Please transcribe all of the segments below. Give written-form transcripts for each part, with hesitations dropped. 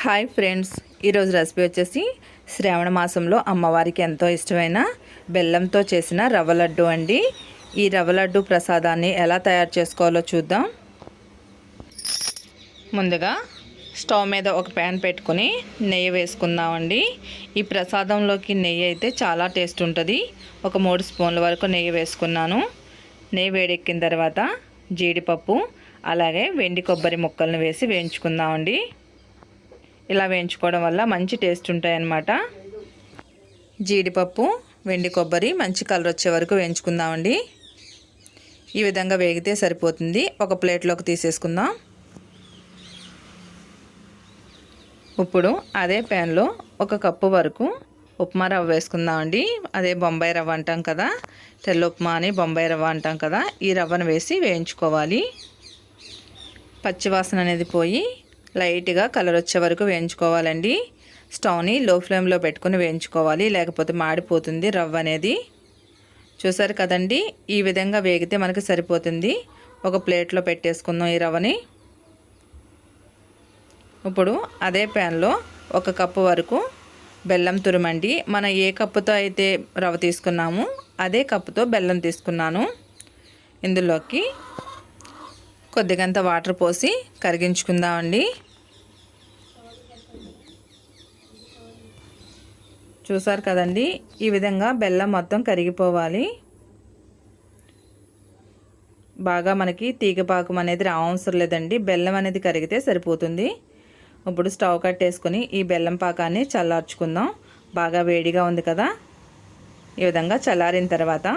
Hi friends, ఈరోజు recipe వచ్చేసి శ్రావణ మాసంలో అమ్మవారికి ఎంతో ఇష్టమైన బెల్లంతో చేసిన రవ్వ లడ్డు అండి. ఈ రవ్వ లడ్డు ప్రసాదాన్ని ఎలా తయారు చేసుకోవాలో చూద్దాం. ముందుగా స్టవ్ మీద ఒక ప్యాన్ పెట్టుకొని నెయ్యి వేసుకుందామండి. ఈ ప్రసాదంలోకి నెయ్యి అయితే చాలా టేస్ట్ ఉంటుంది. ఒక 3 స్పూన్ల వరకు నెయ్యి వేసుకున్నాను. నెయ్యి వేడెక్కిన తర్వాత జీడిపప్పు అలాగే వెండి కొబ్బరి ముక్కలను వేసి వేయించుకుందామండి. ఇలా వేయించుకోవడం వల్ల మంచి టేస్ట్ ఉంటాయన్నమాట. జీడిపప్పు వెండి కొబ్బరి మంచి కలర్ వచ్చే వరకు వేయించుకుందామండి. ఈ విధంగా వేగితే సరిపోతుంది. ఒక ప్లేట్లోకి తీసేసుకుందాం. ఇప్పుడు అదే ప్యాన్లో 1 కప్పు వరకు ఉప్మా రవ్వ వేసుకుందామండి. అదే బొంబాయి రవ్వ అంటాం కదా, తెల్ల ఉప్మా అని బొంబాయి రవ్వ అంటాం కదా. ఈ రవ్వను వేసి వేయించుకోవాలి. పచ్చివాసన అనేది పోయి లైట్గా కలర్ వచ్చే వరకు వేయించుకోవాలండి. స్టవ్ని లో ఫ్లేమ్లో పెట్టుకుని వేయించుకోవాలి, లేకపోతే మాడిపోతుంది రవ్వ అనేది. చూసారు కదండి, ఈ విధంగా వేగితే మనకి సరిపోతుంది. ఒక ప్లేట్లో పెట్టేసుకుందాం ఈ రవ్వని. ఇప్పుడు అదే ప్యాన్లో 1 కప్పు వరకు బెల్లం తురుమండి. మనం ఏ కప్పుతో అయితే రవ్వ తీసుకున్నామో అదే కప్పుతో బెల్లం తీసుకున్నాను. ఇందులోకి కొద్దిగంత వాటర్ పోసి కరిగించుకుందామండి. చూసారు కదండి, ఈ విధంగా బెల్లం మొత్తం కరిగిపోవాలి. బాగా మనకి తీగపాకం అనేది రావసరం లేదండి, బెల్లం అనేది కరిగితే సరిపోతుంది. ఇప్పుడు స్టవ్ కట్టేసుకొని ఈ బెల్లం పాకాన్ని చల్లార్చుకుందాం. బాగా వేడిగా ఉంది కదా. ఈ విధంగా చల్లారిన తర్వాత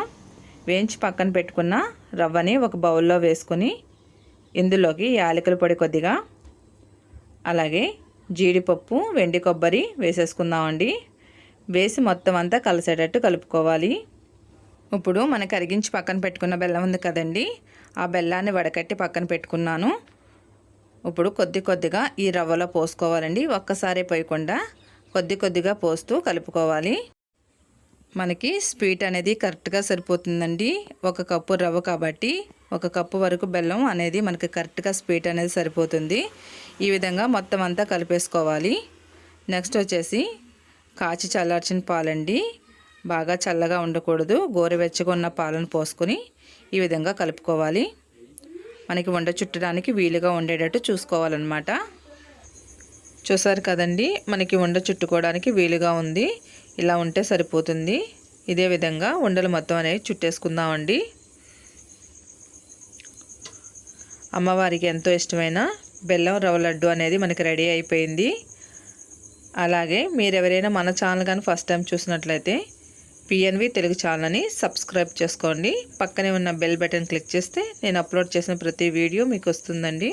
వేయించి పక్కన పెట్టుకున్న రవ్వని ఒక బౌల్లో వేసుకొని ఇందులోకి యాలకుల పొడి కొద్దిగా అలాగే జీడిపప్పు వెండి కొబ్బరి వేసేసుకుందామండి. వేసి మొత్తం అంతా కలిసేటట్టు కలుపుకోవాలి. ఇప్పుడు మనం కరిగించి పక్కన పెట్టుకున్న బెల్లం ఉంది కదండి, ఆ బెల్లాన్ని వడకట్టి పక్కన పెట్టుకున్నాను. ఇప్పుడు కొద్దిగా ఈ రవ్వలో పోసుకోవాలండి. ఒక్కసారి పోయకుండా కొద్దిగా పోస్తూ కలుపుకోవాలి. మనకి స్వీట్ అనేది కరెక్ట్గా సరిపోతుందండి. 1 కప్పు రవ్వ కాబట్టి 1 కప్పు వరకు బెల్లం అనేది మనకి కరెక్ట్గా స్వీట్ అనేది సరిపోతుంది. ఈ విధంగా మొత్తం అంతా కలిపేసుకోవాలి. నెక్స్ట్ వచ్చేసి కాచి చల్లార్చిన పాలండి. బాగా చల్లగా ఉండకూడదు, గోరువెచ్చగా ఉన్న పాలను పోసుకొని ఈ విధంగా కలుపుకోవాలి. మనకి వండ చుట్టడానికి వీలుగా ఉండేటట్టు చూసుకోవాలన్నమాట. చూసారు కదండి, మనకి వండ చుట్టుకోవడానికి వీలుగా ఉంది. ఇలా ఉంటే సరిపోతుంది. ఇదే విధంగా ఉండలు మొత్తం అనేవి చుట్టేసుకుందామండి. అమ్మవారికి ఎంతో ఇష్టమైన బెల్లం రవ్వ లడ్డు అనేది మనకి రెడీ అయిపోయింది. అలాగే మీరెవరైనా మన ఛానల్ కానీ ఫస్ట్ టైం చూసినట్లయితే పిఎన్వి తెలుగు ఛానల్ని సబ్స్క్రైబ్ చేసుకోండి. పక్కనే ఉన్న బెల్ బటన్ క్లిక్ చేస్తే నేను అప్లోడ్ చేసిన ప్రతి వీడియో మీకు వస్తుందండి.